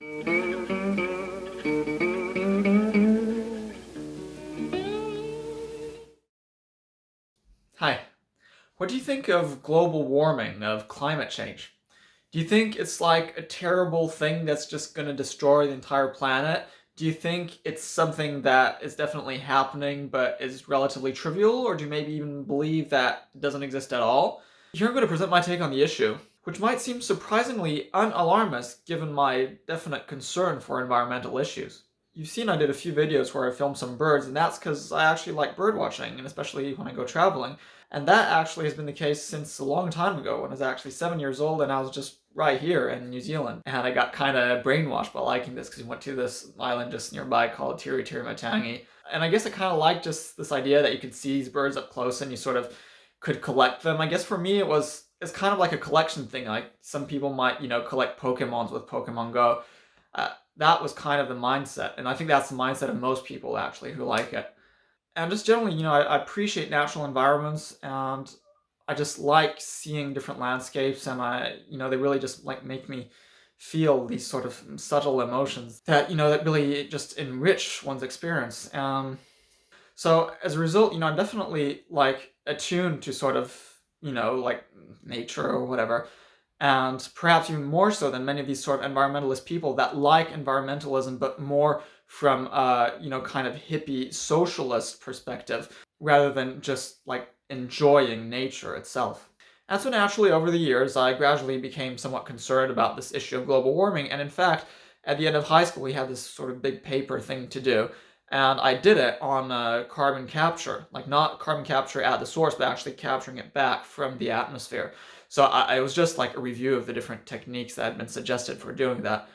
Hi. What do you think of global warming, of climate change? Do you think it's like a terrible thing that's just going to destroy the entire planet? Do you think it's something that is definitely happening but is relatively trivial? Or do you maybe even believe that it doesn't exist at all? Here I'm going to present my take on the issue, which might seem surprisingly unalarmist given my definite concern for environmental issues. You've seen I did a few videos where I filmed some birds, and that's because I actually like bird watching, and especially when I go traveling. And that actually has been the case since a long time ago, when I was actually 7 years old and I was just right here in New Zealand. And I got kind of brainwashed by liking this because we went to this island just nearby called Tiri And I guess I kind of liked just this idea that you could see these birds up close and you sort of could collect them. I guess for me it's kind of like a collection thing. Like some people might, collect Pokemons with Pokemon Go. That was kind of the mindset, and I think that's the mindset of most people actually who like it. And just generally, I appreciate natural environments, and I just like seeing different landscapes, and they really just like make me feel these sort of subtle emotions that, that really just enrich one's experience. So as a result, I'm definitely like attuned to sort of, like nature or whatever. And perhaps even more so than many of these sort of environmentalist people that like environmentalism, but more from kind of hippie socialist perspective, rather than just like enjoying nature itself. And so naturally, over the years, I gradually became somewhat concerned about this issue of global warming. And in fact, at the end of high school, we had this sort of big paper thing to do. And I did it on carbon capture, like not carbon capture at the source, but actually capturing it back from the atmosphere. So it was just like a review of the different techniques that had been suggested for doing that.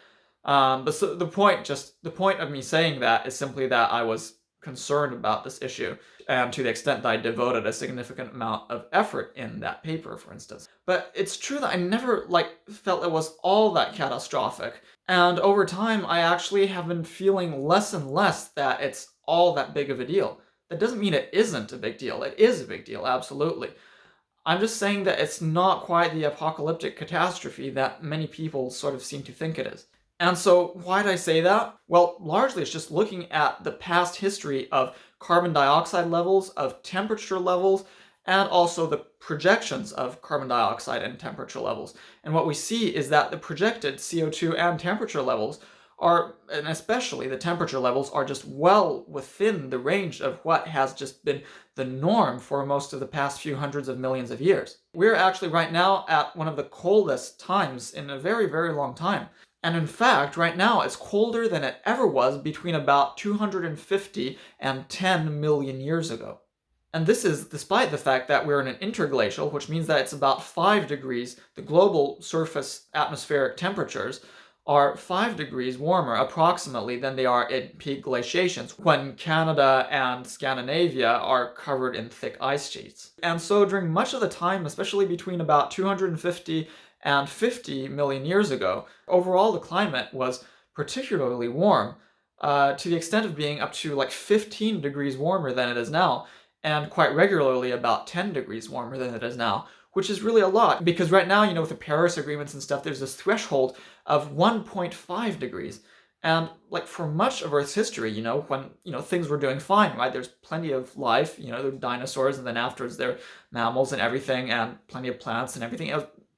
But so the point of me saying that is simply that I was concerned about this issue, and to the extent that I devoted a significant amount of effort in that paper, for instance. But it's true that I never felt it was all that catastrophic, and over time I actually have been feeling less and less that it's all that big of a deal. That doesn't mean it isn't a big deal. It is a big deal, absolutely. I'm just saying that it's not quite the apocalyptic catastrophe that many people sort of seem to think it is. And so, why did I say that? Well, largely it's just looking at the past history of carbon dioxide levels, of temperature levels, and also the projections of carbon dioxide and temperature levels. And what we see is that the projected CO2 and temperature levels are, and especially the temperature levels, are just well within the range of what has just been the norm for most of the past few hundreds of millions of years. We're actually right now at one of the coldest times in a very, very long time. And in fact, right now it's colder than it ever was between about 250 and 10 million years ago. And this is despite the fact that we're in an interglacial, which means that it's about 5 degrees, the global surface atmospheric temperatures are 5 degrees warmer approximately than they are in peak glaciations, when Canada and Scandinavia are covered in thick ice sheets. And so during much of the time, especially between about 250 and 50 million years ago, overall the climate was particularly warm, to the extent of being up to like 15 degrees warmer than it is now, and quite regularly about 10 degrees warmer than it is now, which is really a lot, because right now, with the Paris agreements and stuff, there's this threshold of 1.5 degrees. And like for much of Earth's history, when, things were doing fine, right? There's plenty of life, there were dinosaurs, and then afterwards there were mammals and everything, and plenty of plants and everything.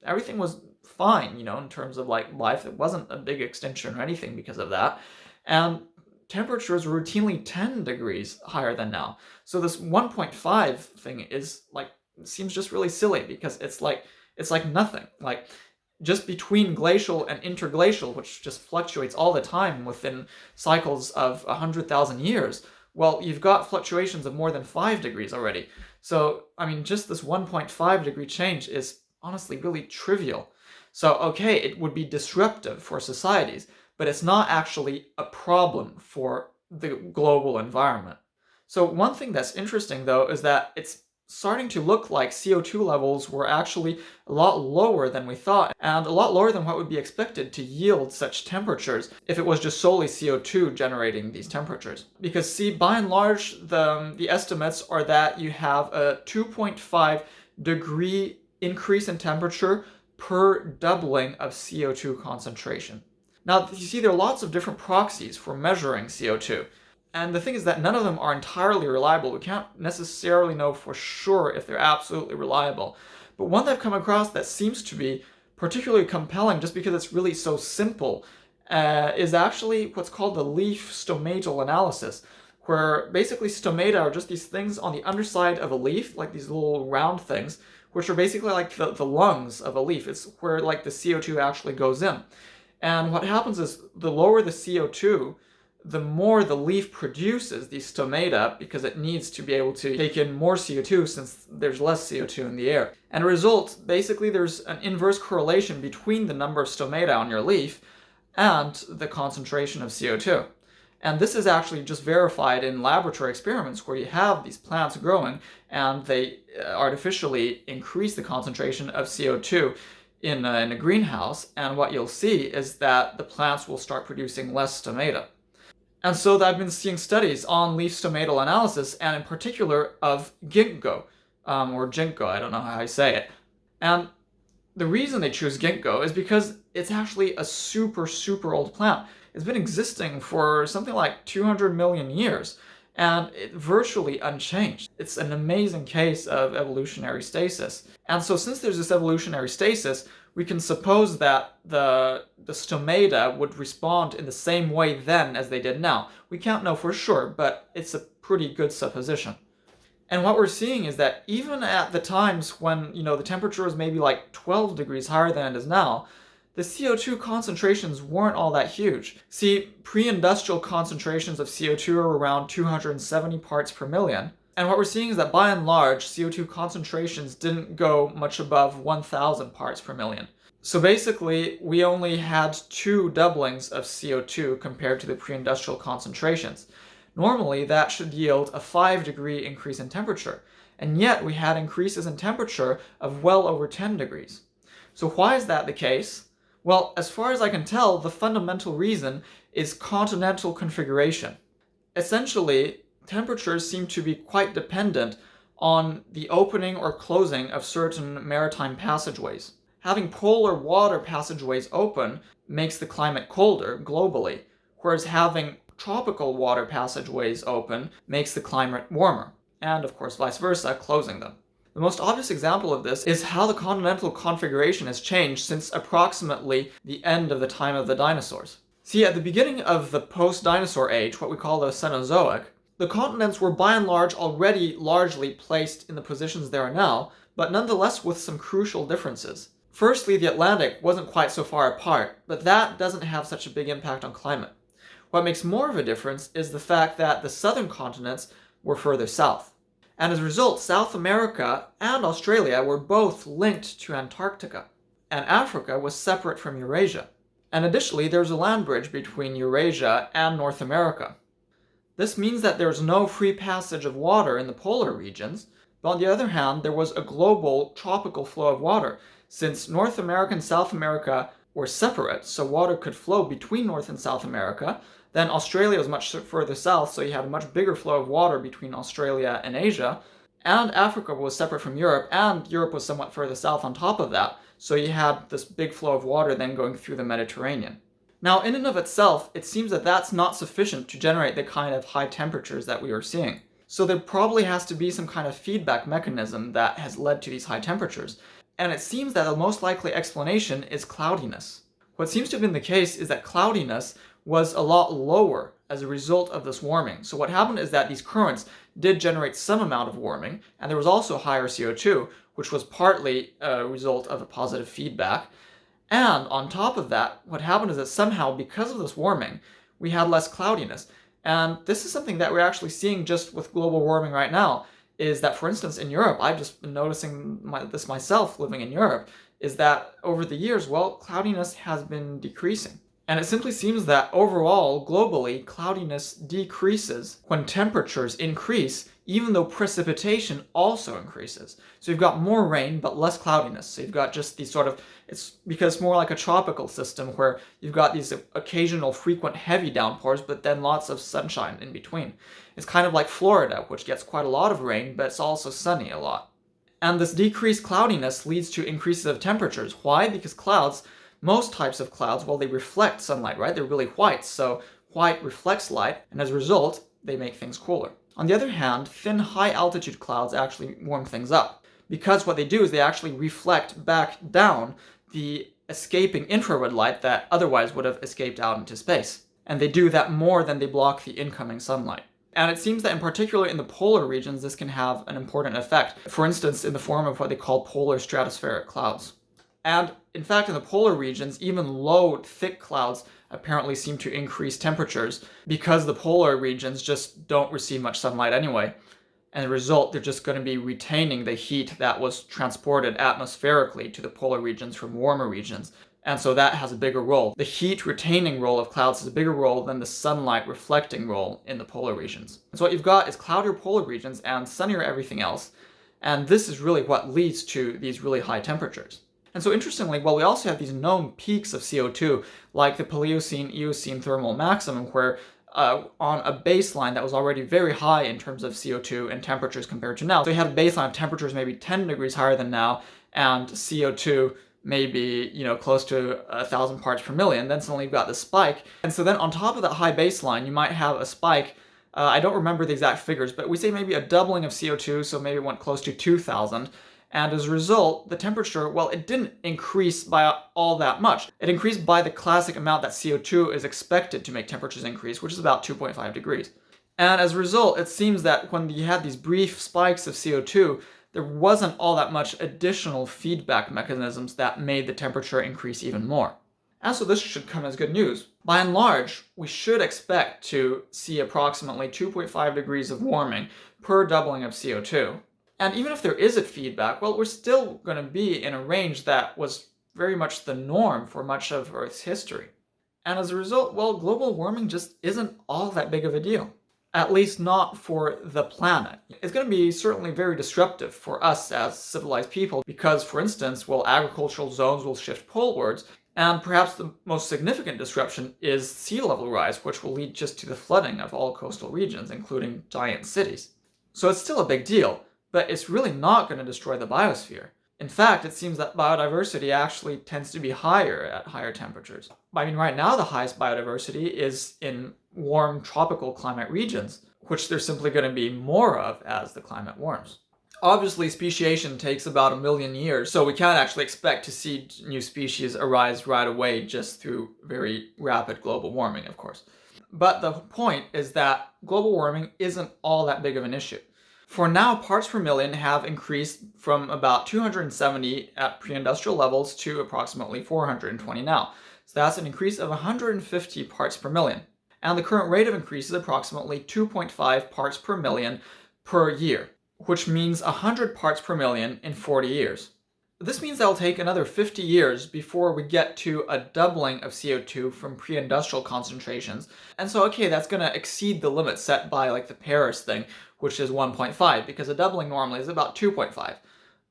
Everything was fine, in terms of like life. It wasn't a big extinction or anything because of that. And temperatures were routinely 10 degrees higher than now. So this 1.5 thing is like, seems just really silly, because it's like nothing. Like just between glacial and interglacial, which just fluctuates all the time within cycles of 100,000 years, well, you've got fluctuations of more than 5 degrees already. So, I mean, just this 1.5 degree change is honestly really trivial. So, okay, it would be disruptive for societies, but it's not actually a problem for the global environment. So one thing that's interesting, though, is that it's starting to look like CO2 levels were actually a lot lower than we thought, and a lot lower than what would be expected to yield such temperatures if it was just solely CO2 generating these temperatures. Because see, by and large, the estimates are that you have a 2.5 degree increase in temperature per doubling of CO2 concentration. Now, you see, there are lots of different proxies for measuring CO2. And the thing is that none of them are entirely reliable. We can't necessarily know for sure if they're absolutely reliable. But one that I've come across that seems to be particularly compelling just because it's really so simple is actually what's called the leaf stomatal analysis, where basically stomata are just these things on the underside of a leaf, like these little round things, which are basically like the lungs of a leaf. It's where like the CO2 actually goes in. And what happens is the lower the CO2, the more the leaf produces these stomata because it needs to be able to take in more CO2 since there's less CO2 in the air. And a result, basically there's an inverse correlation between the number of stomata on your leaf and the concentration of CO2. And this is actually just verified in laboratory experiments where you have these plants growing and they artificially increase the concentration of CO2 in a greenhouse, and what you'll see is that the plants will start producing less stomata. And so I've been seeing studies on leaf stomatal analysis, and in particular of ginkgo, or ginkgo, I don't know how I say it. And the reason they choose ginkgo is because it's actually a super old plant. It's been existing for something like 200 million years, and it's virtually unchanged. It's an amazing case of evolutionary stasis. And so since there's this evolutionary stasis, we can suppose that the stomata would respond in the same way then as they did now. We can't know for sure, but it's a pretty good supposition. And what we're seeing is that even at the times when, the temperature was maybe like 12 degrees higher than it is now, the CO2 concentrations weren't all that huge. See, pre-industrial concentrations of CO2 are around 270 parts per million. And what we're seeing is that by and large, CO2 concentrations didn't go much above 1,000 parts per million. So basically, we only had 2 doublings of CO2 compared to the pre-industrial concentrations. Normally, that should yield a 5-degree increase in temperature, and yet we had increases in temperature of well over 10 degrees. So why is that the case? Well, as far as I can tell, the fundamental reason is continental configuration. Essentially, temperatures seem to be quite dependent on the opening or closing of certain maritime passageways. Having polar water passageways open makes the climate colder globally, whereas having tropical water passageways open makes the climate warmer, and of course vice versa, closing them. The most obvious example of this is how the continental configuration has changed since approximately the end of the time of the dinosaurs. See, at the beginning of the post-dinosaur age, what we call the Cenozoic, the continents were by and large already largely placed in the positions they are now, but nonetheless with some crucial differences. Firstly, the Atlantic wasn't quite so far apart, but that doesn't have such a big impact on climate. What makes more of a difference is the fact that the southern continents were further south. And as a result, South America and Australia were both linked to Antarctica, and Africa was separate from Eurasia. And additionally, there's a land bridge between Eurasia and North America. This means that there's no free passage of water in the polar regions, but on the other hand, there was a global tropical flow of water. Since North America and South America were separate, so water could flow between North and South America, then Australia was much further south, so you had a much bigger flow of water between Australia and Asia, and Africa was separate from Europe, and Europe was somewhat further south on top of that, so you had this big flow of water then going through the Mediterranean. Now, in and of itself, it seems that that's not sufficient to generate the kind of high temperatures that we are seeing. So there probably has to be some kind of feedback mechanism that has led to these high temperatures, and it seems that the most likely explanation is cloudiness. What seems to have been the case is that cloudiness was a lot lower as a result of this warming. So what happened is that these currents did generate some amount of warming, and there was also higher CO2, which was partly a result of a positive feedback. And on top of that, what happened is that somehow, because of this warming, we had less cloudiness. And this is something that we're actually seeing just with global warming right now, is that, for instance, in Europe, I've just been noticing this myself living in Europe, is that over the years, cloudiness has been decreasing. And it simply seems that overall, globally, cloudiness decreases when temperatures increase, even though precipitation also increases. So you've got more rain, but less cloudiness. So you've got just these it's because it's more like a tropical system where you've got these occasional frequent heavy downpours, but then lots of sunshine in between. It's kind of like Florida, which gets quite a lot of rain, but it's also sunny a lot. And this decreased cloudiness leads to increases of temperatures. Why? Because clouds Most types of clouds, well, they reflect sunlight, right? They're really white, so white reflects light, and as a result, they make things cooler. On the other hand, thin, high-altitude clouds actually warm things up, because what they do is they actually reflect back down the escaping infrared light that otherwise would have escaped out into space. And they do that more than they block the incoming sunlight. And it seems that in particular in the polar regions, this can have an important effect. For instance, in the form of what they call polar stratospheric clouds. And in fact, in the polar regions, even low, thick clouds apparently seem to increase temperatures because the polar regions just don't receive much sunlight anyway. And as a result, they're just going to be retaining the heat that was transported atmospherically to the polar regions from warmer regions. And so that has a bigger role. The heat retaining role of clouds is a bigger role than the sunlight reflecting role in the polar regions. So what you've got is cloudier polar regions and sunnier everything else. And this is really what leads to these really high temperatures. And so interestingly, well, we also have these known peaks of CO2, like the Paleocene-Eocene thermal maximum, where on a baseline that was already very high in terms of CO2 and temperatures compared to now. So you had a baseline of temperatures maybe 10 degrees higher than now, and CO2 maybe, close to 1,000 parts per million. Then suddenly you've got this spike. And so then on top of that high baseline, you might have a spike. I don't remember the exact figures, but we say maybe a doubling of CO2, so maybe it went close to 2,000. And as a result, the temperature, well, it didn't increase by all that much. It increased by the classic amount that CO2 is expected to make temperatures increase, which is about 2.5 degrees. And as a result, it seems that when you had these brief spikes of CO2, there wasn't all that much additional feedback mechanisms that made the temperature increase even more. And so this should come as good news. By and large, we should expect to see approximately 2.5 degrees of warming per doubling of CO2. And even if there is a feedback, well, we're still going to be in a range that was very much the norm for much of Earth's history. And as a result, well, global warming just isn't all that big of a deal. At least not for the planet. It's going to be certainly very disruptive for us as civilized people because, for instance, well, agricultural zones will shift polewards, and perhaps the most significant disruption is sea level rise, which will lead just to the flooding of all coastal regions, including giant cities. So it's still a big deal. But it's really not going to destroy the biosphere. In fact, it seems that biodiversity actually tends to be higher at higher temperatures. I mean, right now the highest biodiversity is in warm tropical climate regions, which there's simply going to be more of as the climate warms. Obviously, speciation takes about 1 million years, so we can't actually expect to see new species arise right away just through very rapid global warming, of course. But the point is that global warming isn't all that big of an issue. For now, parts per million have increased from about 270 at pre-industrial levels to approximately 420 now. So that's an increase of 150 parts per million. And the current rate of increase is approximately 2.5 parts per million per year, which means 100 parts per million in 40 years. This means that it'll take another 50 years before we get to a doubling of CO2 from pre-industrial concentrations. And so, okay, that's going to exceed the limit set by like the Paris thing, which is 1.5, because a doubling normally is about 2.5.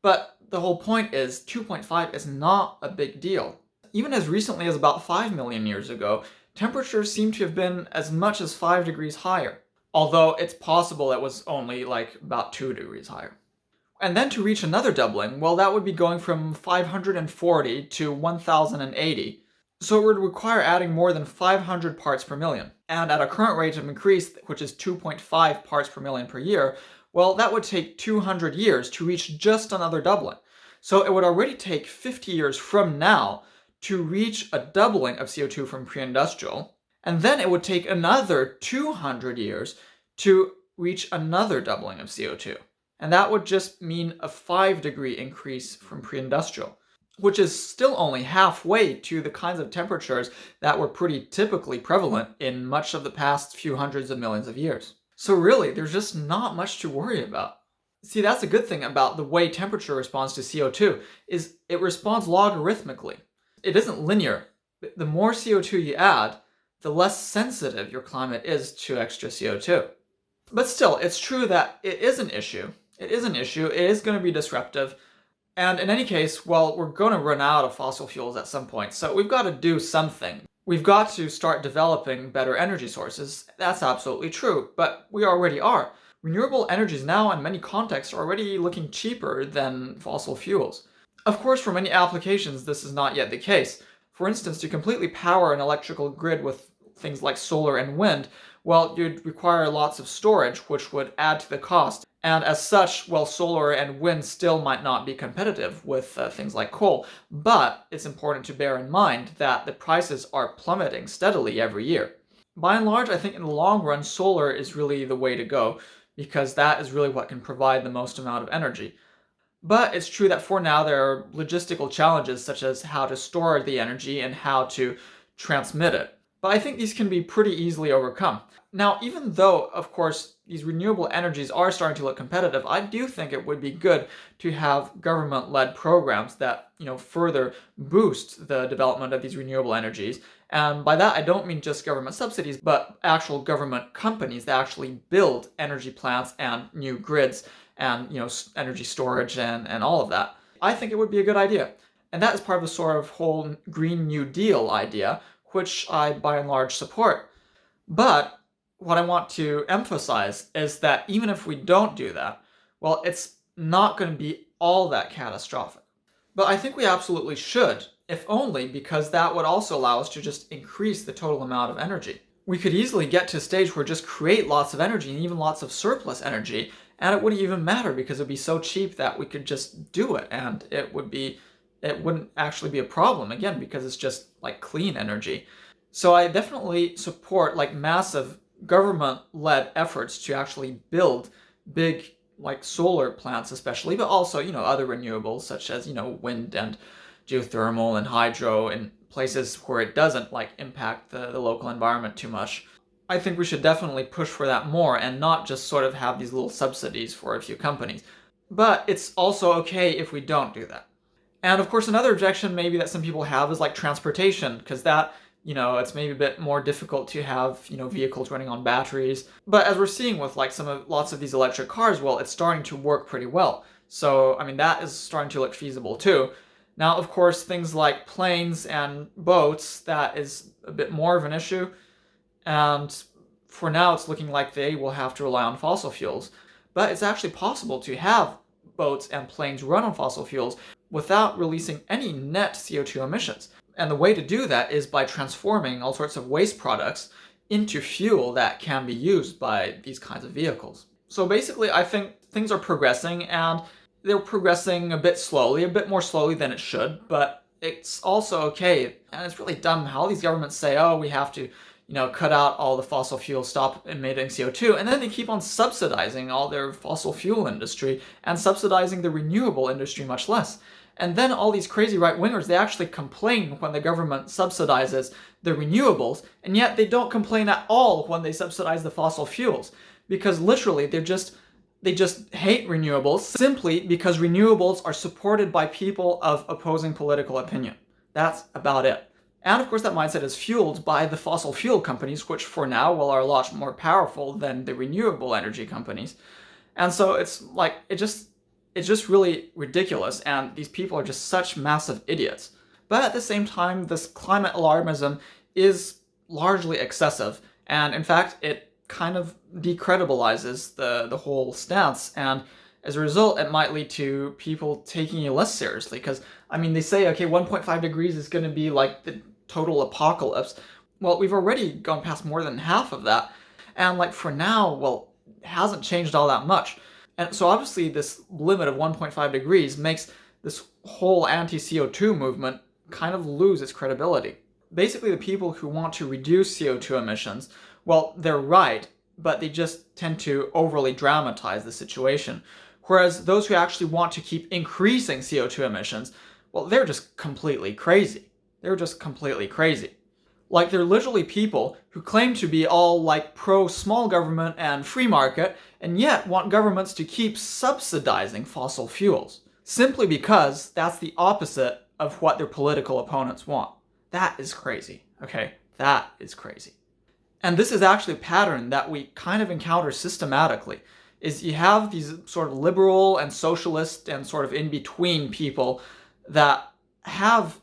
But the whole point is 2.5 is not a big deal. Even as recently as about 5 million years ago, temperatures seem to have been as much as 5 degrees higher. Although it's possible it was only like about 2 degrees higher. And then to reach another doubling, well, that would be going from 540 to 1080. So it would require adding more than 500 parts per million. And at a current rate of increase, which is 2.5 parts per million per year, well, that would take 200 years to reach just another doubling. So it would already take 50 years from now to reach a doubling of CO2 from pre-industrial. And then it would take another 200 years to reach another doubling of CO2. And that would just mean a 5-degree increase from pre-industrial, which is still only halfway to the kinds of temperatures that were pretty typically prevalent in much of the past few hundreds of millions of years. So really, there's just not much to worry about. See, that's a good thing about the way temperature responds to CO2, is it responds logarithmically. It isn't linear. The more CO2 you add, the less sensitive your climate is to extra CO2. But still, it's true that it is an issue. It is an issue. It is going to be disruptive. And in any case, well, we're going to run out of fossil fuels at some point. So we've got to do something. We've got to start developing better energy sources. That's absolutely true. But we already are. Renewable energies now in many contexts are already looking cheaper than fossil fuels. Of course, for many applications, this is not yet the case. For instance, to completely power an electrical grid with things like solar and wind, well, you'd require lots of storage, which would add to the cost. And as such, well, solar and wind still might not be competitive with things like coal. But it's important to bear in mind that the prices are plummeting steadily every year. By and large, I think in the long run, solar is really the way to go, because that is really what can provide the most amount of energy. But it's true that for now there are logistical challenges such as how to store the energy and how to transmit it. But I think these can be pretty easily overcome. Now, even though, of course, these renewable energies are starting to look competitive, I do think it would be good to have government-led programs that, further boost the development of these renewable energies. And by that, I don't mean just government subsidies, but actual government companies that actually build energy plants and new grids and, energy storage and all of that. I think it would be a good idea. And that is part of the sort of whole Green New Deal idea, which I, by and large, support. But what I want to emphasize is that even if we don't do that, well, it's not going to be all that catastrophic. But I think we absolutely should, if only because that would also allow us to just increase the total amount of energy. We could easily get to a stage where just create lots of energy and even lots of surplus energy, and it wouldn't even matter because it would be so cheap that we could just do it, and it wouldn't actually be a problem, again, because it's just like clean energy. So I definitely support like massive government-led efforts to actually build big like solar plants especially, but also, other renewables such as, wind and geothermal and hydro in places where it doesn't like impact the local environment too much. I think we should definitely push for that more and not just sort of have these little subsidies for a few companies. But it's also okay if we don't do that. And of course, another objection maybe that some people have is like transportation, because that, it's maybe a bit more difficult to have, vehicles running on batteries. But as we're seeing with like lots of these electric cars, well, it's starting to work pretty well. So, I mean, that is starting to look feasible too. Now, of course, things like planes and boats, that is a bit more of an issue. And for now, it's looking like they will have to rely on fossil fuels. But it's actually possible to have boats and planes run on fossil fuels without releasing any net CO2 emissions. And the way to do that is by transforming all sorts of waste products into fuel that can be used by these kinds of vehicles. So basically, I think things are progressing, and they're progressing a bit slowly, a bit more slowly than it should, but it's also okay. And it's really dumb how these governments say, oh, we have to, cut out all the fossil fuels, stop emitting CO2, and then they keep on subsidizing all their fossil fuel industry and subsidizing the renewable industry much less. And then all these crazy right-wingers, they actually complain when the government subsidizes the renewables, and yet they don't complain at all when they subsidize the fossil fuels. Because literally, they just hate renewables simply because renewables are supported by people of opposing political opinion. That's about it. And of course, that mindset is fueled by the fossil fuel companies, which for now, well, are a lot more powerful than the renewable energy companies. And so it's like, it's just really ridiculous, and these people are just such massive idiots. But at the same time, this climate alarmism is largely excessive, and in fact, it kind of decredibilizes the whole stance, and as a result, it might lead to people taking you less seriously, because, I mean, they say, okay, 1.5 degrees is going to be like the total apocalypse. Well, we've already gone past more than half of that, and like for now, well, it hasn't changed all that much. And so obviously this limit of 1.5 degrees makes this whole anti-CO2 movement kind of lose its credibility. Basically, the people who want to reduce CO2 emissions, well, they're right, but they just tend to overly dramatize the situation. Whereas those who actually want to keep increasing CO2 emissions, well, they're just completely crazy. They're just completely crazy. Like, they're literally people who claim to be all like pro-small government and free market, and yet want governments to keep subsidizing fossil fuels, simply because that's the opposite of what their political opponents want. That is crazy, okay? That is crazy. And this is actually a pattern that we kind of encounter systematically, is you have these sort of liberal and socialist and sort of in-between people that have,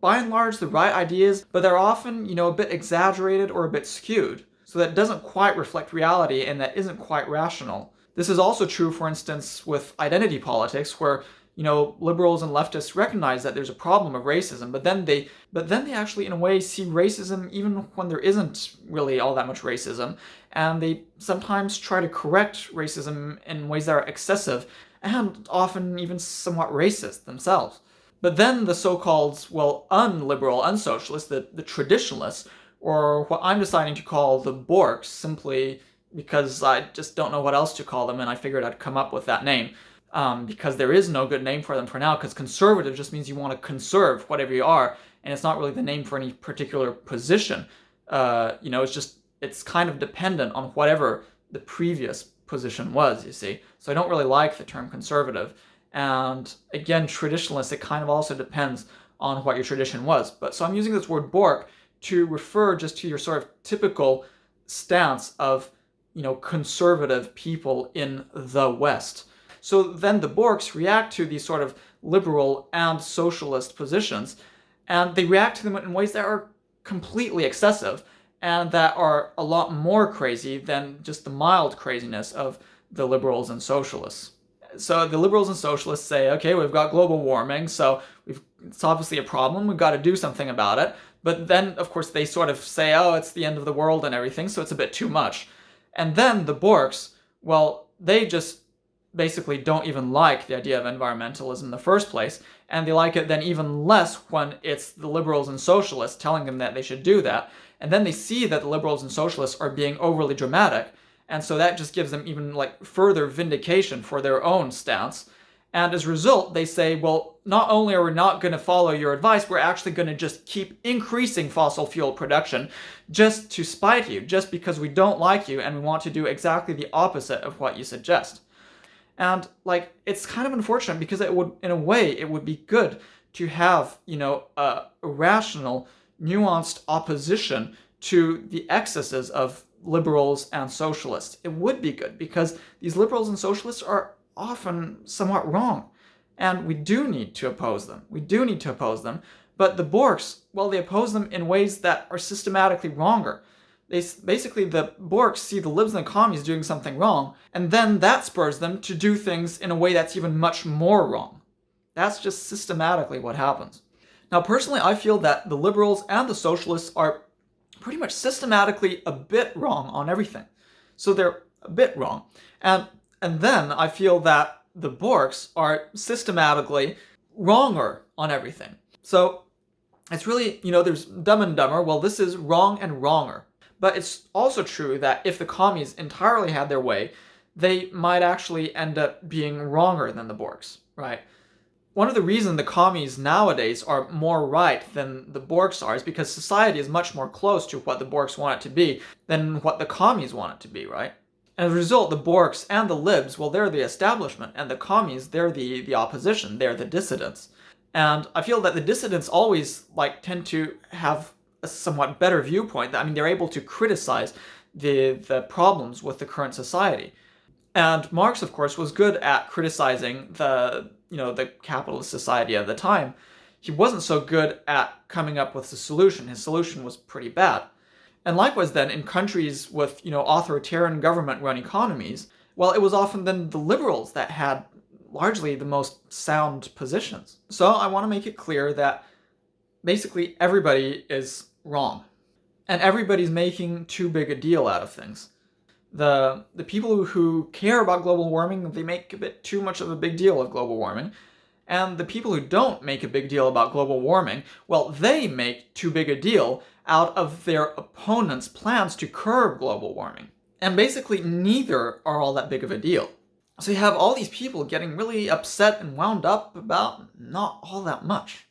by and large, the right ideas, but they're often, a bit exaggerated or a bit skewed, so that doesn't quite reflect reality and that isn't quite rational. This is also true, for instance, with identity politics, where, liberals and leftists recognize that there's a problem of racism, but then they actually, in a way, see racism even when there isn't really all that much racism, and they sometimes try to correct racism in ways that are excessive and often even somewhat racist themselves. But then the so-called, well, unliberal, unsocialists, the traditionalists, or what I'm deciding to call the borks, simply because I just don't know what else to call them, and I figured I'd come up with that name. Because there is no good name for them for now, because conservative just means you want to conserve whatever you are, and it's not really the name for any particular position. It's kind of dependent on whatever the previous position was, you see. So I don't really like the term conservative. And again, traditionalist, it kind of also depends on what your tradition was. But so I'm using this word bork to refer just to your sort of typical stance of, conservative people in the West. So then the borks react to these sort of liberal and socialist positions, and they react to them in ways that are completely excessive and that are a lot more crazy than just the mild craziness of the liberals and socialists. So the liberals and socialists say, okay, we've got global warming, so it's obviously a problem, we've got to do something about it. But then, of course, they sort of say, oh, it's the end of the world and everything, so it's a bit too much. And then the borks, well, they just basically don't even like the idea of environmentalism in the first place, and they like it then even less when it's the liberals and socialists telling them that they should do that. And then they see that the liberals and socialists are being overly dramatic, and so that just gives them even further vindication for their own stance. And as a result, they say, well, not only are we not going to follow your advice, we're actually going to just keep increasing fossil fuel production just to spite you, just because we don't like you and we want to do exactly the opposite of what you suggest. And it's kind of unfortunate, because it would, in a way, it would be good to have, a rational, nuanced opposition to the excesses of liberals and socialists. It would be good, because these liberals and socialists are often somewhat wrong, and we do need to oppose them. But the borks, well, they oppose them in ways that are systematically wronger. Basically, the borks see the libs and the commies doing something wrong, and then that spurs them to do things in a way that's even much more wrong. That's just systematically what happens. Now, personally, I feel that the liberals and the socialists are pretty much systematically a bit wrong on everything. So they're a bit wrong. And then I feel that the borks are systematically wronger on everything. So it's really, there's Dumb and Dumber. Well, this is wrong and wronger. But it's also true that if the commies entirely had their way, they might actually end up being wronger than the borks, right? One of the reasons the commies nowadays are more right than the borks are is because society is much more close to what the borks want it to be than what the commies want it to be, right? And as a result, the borks and the libs, well, they're the establishment, and the commies, they're the opposition, they're the dissidents. And I feel that the dissidents always tend to have a somewhat better viewpoint. I mean, they're able to criticize the problems with the current society. And Marx, of course, was good at criticizing the capitalist society of the time. He wasn't so good at coming up with a solution. His solution was pretty bad. And likewise then, in countries with, authoritarian government-run economies, well, it was often then the liberals that had largely the most sound positions. So I want to make it clear that basically everybody is wrong. And everybody's making too big a deal out of things. The people who care about global warming, they make a bit too much of a big deal of global warming. And the people who don't make a big deal about global warming, well, they make too big a deal out of their opponents' plans to curb global warming. And basically, neither are all that big of a deal. So you have all these people getting really upset and wound up about not all that much.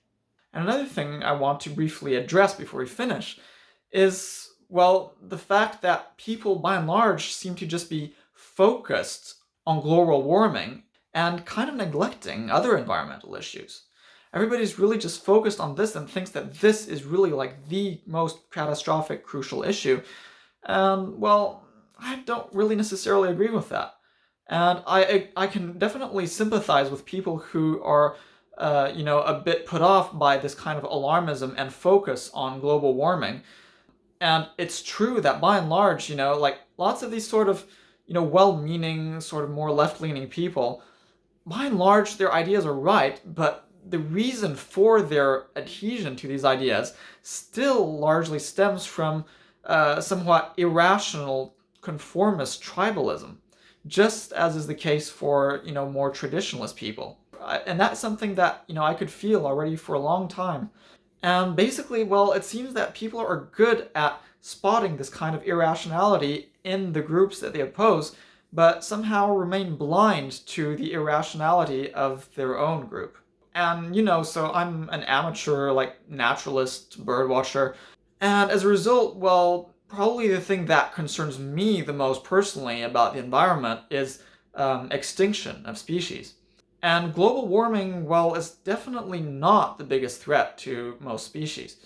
And another thing I want to briefly address before we finish is, well, the fact that people, by and large, seem to just be focused on global warming and kind of neglecting other environmental issues. Everybody's really just focused on this and thinks that this is really the most catastrophic, crucial issue. And, well, I don't really necessarily agree with that. And I can definitely sympathize with people who are, a bit put off by this kind of alarmism and focus on global warming. And it's true that by and large, lots of these sort of, well-meaning, sort of more left-leaning people, by and large, their ideas are right, but the reason for their adhesion to these ideas still largely stems from somewhat irrational conformist tribalism, just as is the case for, more traditionalist people. And that's something that, I could feel already for a long time. And basically, well, it seems that people are good at spotting this kind of irrationality in the groups that they oppose, but somehow remain blind to the irrationality of their own group. And, so I'm an amateur, naturalist, birdwatcher, and as a result, well, probably the thing that concerns me the most personally about the environment is extinction of species. And global warming, well, is definitely not the biggest threat to most species.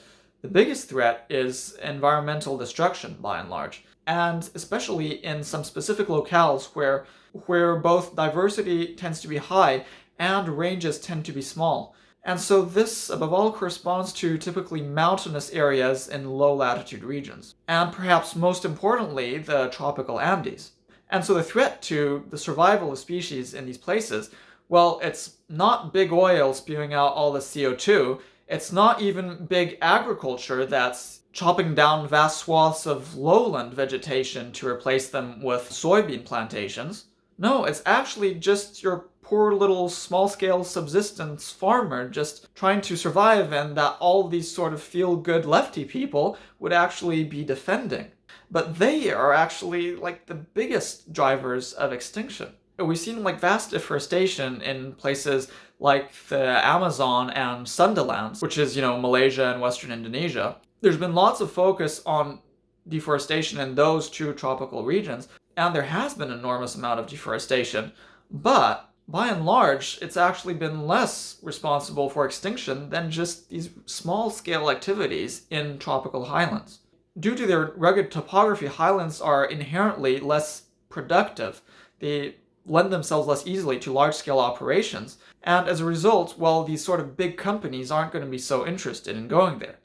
The biggest threat is environmental destruction, by and large, and especially in some specific locales where both diversity tends to be high and ranges tend to be small. And so this, above all, corresponds to typically mountainous areas in low-latitude regions, and perhaps most importantly, the tropical Andes. And so the threat to the survival of species in these places, well, it's not big oil spewing out all the CO2, it's not even big agriculture that's chopping down vast swaths of lowland vegetation to replace them with soybean plantations. No, it's actually just your poor little small-scale subsistence farmer just trying to survive, and that all these sort of feel-good lefty people would actually be defending. But they are actually the biggest drivers of extinction. We've seen vast deforestation in places like the Amazon and Sundalands, which is, Malaysia and Western Indonesia. There's been lots of focus on deforestation in those two tropical regions, and there has been an enormous amount of deforestation, but by and large, it's actually been less responsible for extinction than just these small-scale activities in tropical highlands. Due to their rugged topography, highlands are inherently less productive. They lend themselves less easily to large-scale operations, and as a result, well, these sort of big companies aren't going to be so interested in going there.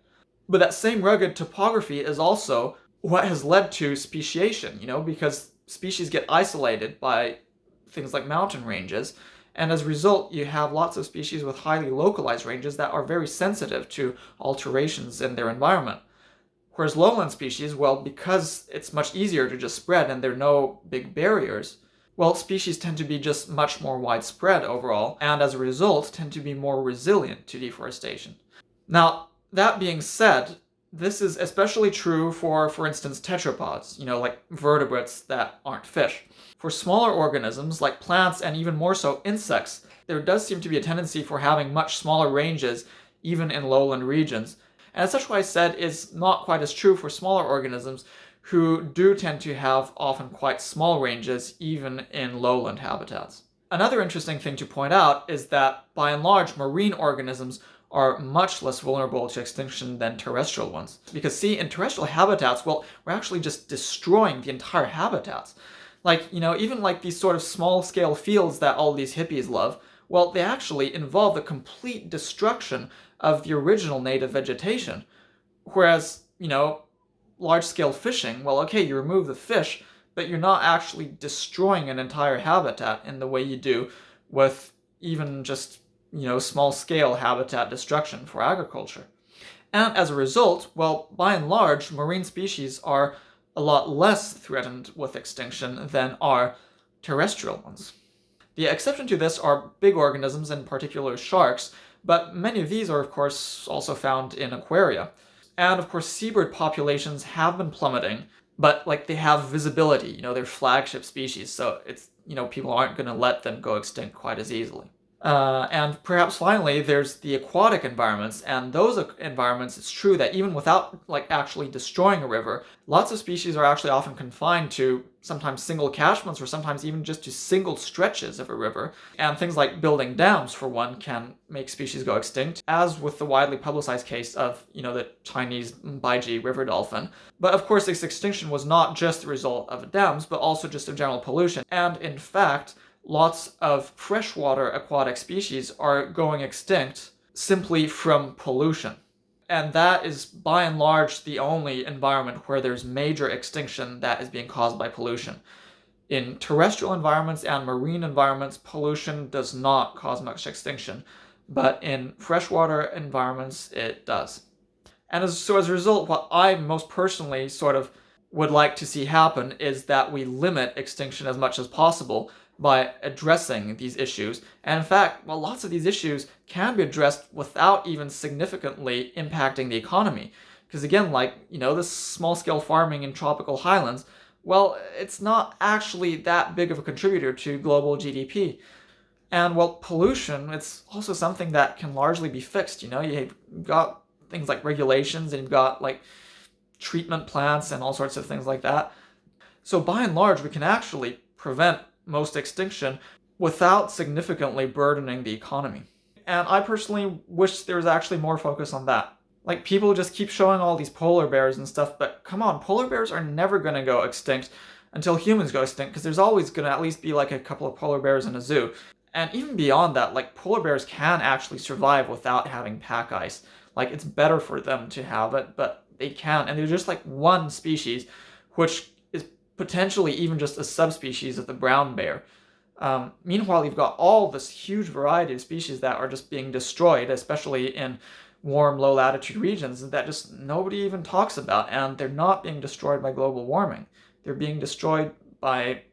But that same rugged topography is also what has led to speciation, because species get isolated by things like mountain ranges, and as a result, you have lots of species with highly localized ranges that are very sensitive to alterations in their environment. Whereas lowland species, well, because it's much easier to just spread and there are no big barriers, well, species tend to be just much more widespread overall, and as a result, tend to be more resilient to deforestation. Now, that being said, this is especially true for instance, tetrapods, like vertebrates that aren't fish. For smaller organisms, like plants and even more so insects, there does seem to be a tendency for having much smaller ranges, even in lowland regions. And as such, what I said is not quite as true for smaller organisms, who do tend to have often quite small ranges, even in lowland habitats. Another interesting thing to point out is that, by and large, marine organisms are much less vulnerable to extinction than terrestrial ones. Because see, in terrestrial habitats, well, we're actually just destroying the entire habitats. Even these sort of small-scale fields that all these hippies love, well, they actually involve the complete destruction of the original native vegetation. Whereas, large-scale fishing, well, okay, you remove the fish, but you're not actually destroying an entire habitat in the way you do with even just, small-scale habitat destruction for agriculture. And as a result, well, by and large, marine species are a lot less threatened with extinction than are terrestrial ones. The exception to this are big organisms, in particular sharks, but many of these are, of course, also found in aquaria. And, of course, seabird populations have been plummeting, but, they have visibility, they're flagship species, so it's, people aren't going to let them go extinct quite as easily. And perhaps finally, there's the aquatic environments, and those environments, it's true that even without actually destroying a river, lots of species are actually often confined to sometimes single catchments or sometimes even just to single stretches of a river. And things like building dams, for one, can make species go extinct, as with the widely publicized case of, the Chinese Baiji river dolphin. But of course, this extinction was not just the result of dams, but also just of general pollution. And in fact, lots of freshwater aquatic species are going extinct simply from pollution. And that is, by and large, the only environment where there's major extinction that is being caused by pollution. In terrestrial environments and marine environments, pollution does not cause much extinction, but in freshwater environments, it does. And as a result, what I most personally sort of would like to see happen is that we limit extinction as much as possible by addressing these issues. And in fact, well, lots of these issues can be addressed without even significantly impacting the economy. Because again, like, this small scale farming in tropical highlands, well, it's not actually that big of a contributor to global GDP. And well, pollution, it's also something that can largely be fixed. You've got things like regulations, and you've got like treatment plants and all sorts of things like that. So by and large, we can actually prevent most extinction without significantly burdening the economy. And I personally wish there was actually more focus on that. Like, people just keep showing all these polar bears and stuff, but come on, polar bears are never going to go extinct until humans go extinct, because there's always going to at least be like a couple of polar bears in a zoo. And even beyond that, like, polar bears can actually survive without having pack ice. Like, it's better for them to have it, but they can. And they're just like one species, which is potentially even just a subspecies of the brown bear. Meanwhile, you've got all this huge variety of species that are just being destroyed, especially in warm, low latitude regions, that just nobody even talks about. And they're not being destroyed by global warming. They're being destroyed by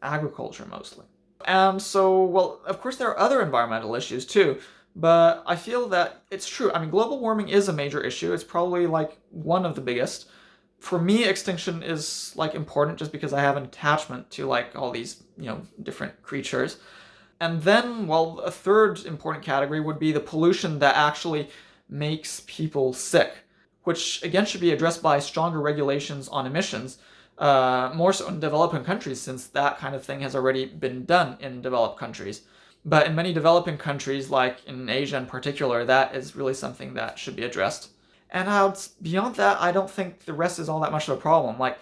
agriculture mostly. And so, well, of course, there are other environmental issues too, but I feel that it's true. I mean, global warming is a major issue. It's probably like one of the biggest. For me, extinction is like important just because I have an attachment to like all these, different creatures. And then, well, a third important category would be the pollution that actually makes people sick, which again should be addressed by stronger regulations on emissions, more so in developing countries, since that kind of thing has already been done in developed countries. But in many developing countries, like in Asia in particular, that is really something that should be addressed. And beyond that, I don't think the rest is all that much of a problem. Like,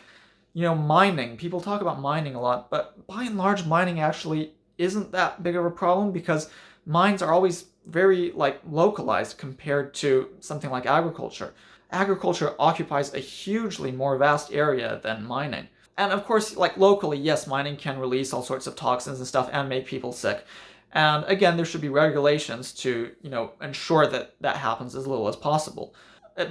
mining. People talk about mining a lot, but by and large, mining actually isn't that big of a problem, because mines are always very like localized compared to something like agriculture. Agriculture occupies a hugely more vast area than mining. And of course, like locally, yes, mining can release all sorts of toxins and stuff and make people sick. And again, there should be regulations to, ensure that that happens as little as possible.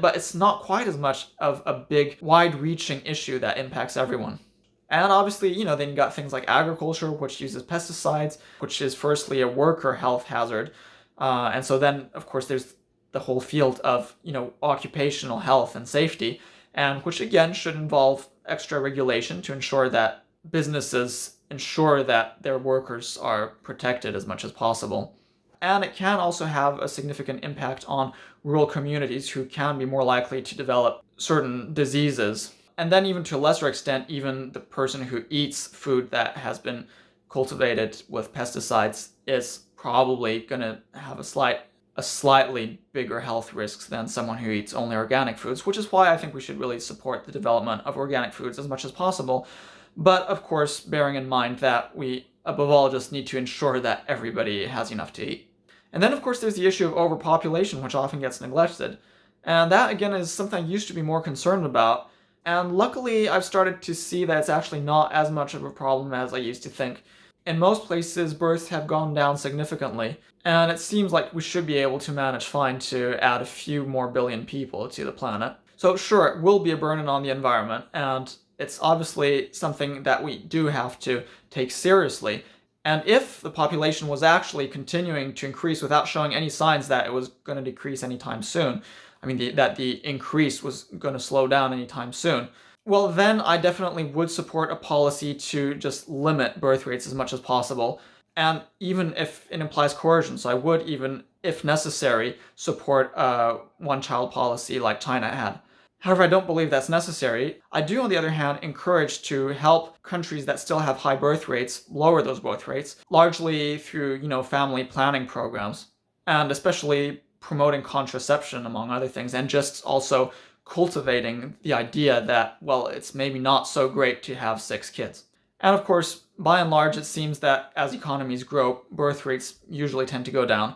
But it's not quite as much of a big, wide-reaching issue that impacts everyone. And obviously, then you got things like agriculture, which uses pesticides, which is firstly a worker health hazard. And so then, of course, there's the whole field of, occupational health and safety, and which again should involve extra regulation to ensure that businesses ensure that their workers are protected as much as possible. And it can also have a significant impact on rural communities, who can be more likely to develop certain diseases. And then even to a lesser extent, even the person who eats food that has been cultivated with pesticides is probably going to have a slightly bigger health risks than someone who eats only organic foods, which is why I think we should really support the development of organic foods as much as possible. But of course, bearing in mind that we, above all, just need to ensure that everybody has enough to eat. And then, of course, there's the issue of overpopulation, which often gets neglected. And that, again, is something I used to be more concerned about. And luckily, I've started to see that it's actually not as much of a problem as I used to think. In most places, births have gone down significantly, and it seems like we should be able to manage fine to add a few more billion people to the planet. So sure, it will be a burden on the environment, and it's obviously something that we do have to take seriously. And if the population was actually continuing to increase without showing any signs that it was going to decrease anytime soon, that the increase was going to slow down anytime soon, well, then I definitely would support a policy to just limit birth rates as much as possible. And even if it implies coercion, so I would even, if necessary, support a one-child policy like China had. However, I don't believe that's necessary. I do, on the other hand, encourage to help countries that still have high birth rates lower those birth rates, largely through, family planning programs, and especially promoting contraception, among other things, and just also cultivating the idea that, well, it's maybe not so great to have 6 kids. And of course, by and large, it seems that as economies grow, birth rates usually tend to go down.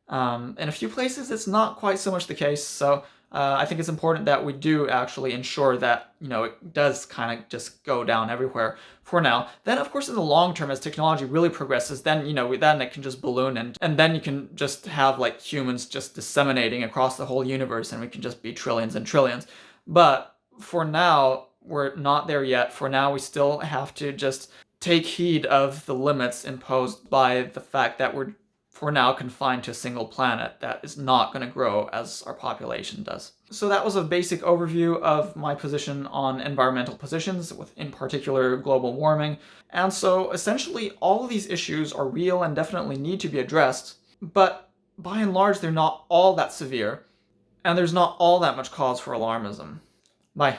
In a few places, it's not quite so much the case, so I think it's important that we do actually ensure that, it does kind of just go down everywhere for now. Then, of course, in the long term, as technology really progresses, then, then it can just balloon, and then you can just have like humans just disseminating across the whole universe, and we can just be trillions and trillions. But for now, we're not there yet. For now, we still have to just take heed of the limits imposed by the fact that we're for now confined to a single planet that is not going to grow as our population does. So that was a basic overview of my position on environmental positions, with in particular global warming. And so essentially all of these issues are real and definitely need to be addressed, but by and large they're not all that severe, and there's not all that much cause for alarmism. Bye.